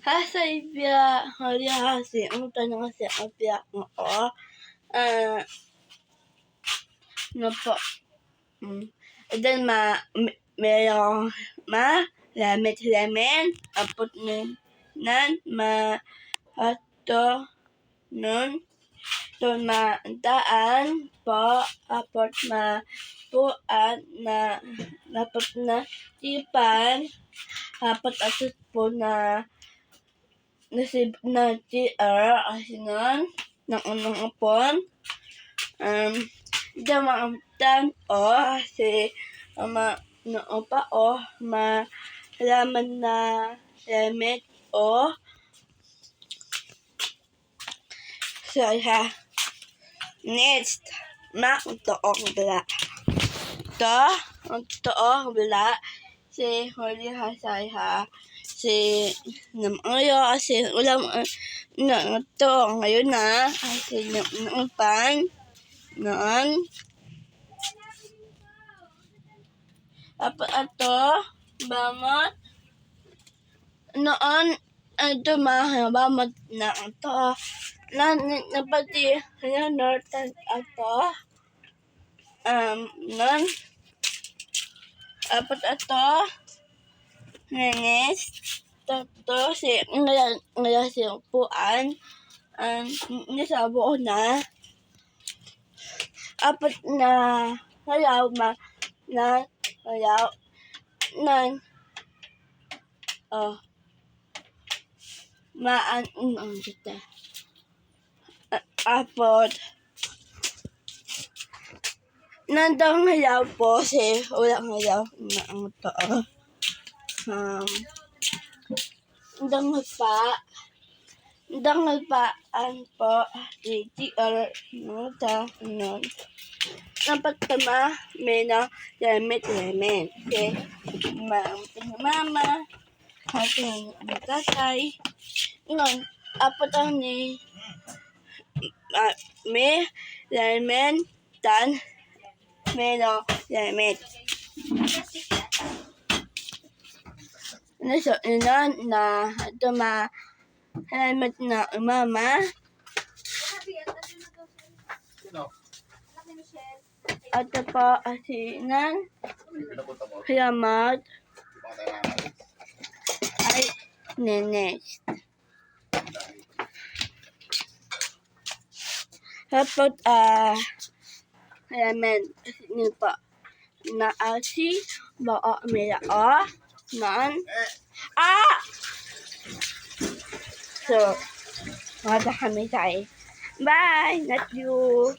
Hasaypya hali hasi tanong kasi apya oo no po dan merong lemon apot nan hato nun don daan po apot puan na dapat na ipan apat atot po na nasib na TR asinan ng unang upon damang o kasi no pa o malaman na lemit o so next toong bala toong bala si holi hasay si namayo kasi ulam na to ngayon na kasi pan noon ato bamot noon bamot na to napati northern ato noon apat ato next to si ngayon si upuan nisabo na apat na hayaw hayaw nan kita apot nandang hayaw po si ulang hayaw na ang to dangpaan po di TR no ta non dapat tama mena lemon okay mama ating tatay ngon apat ni me lemon tan meno lemon so na tama helmet na mama at pa asinan salamat ay next dapat helmet ni pa na asi ba mera nan so wala kami tayo bye not you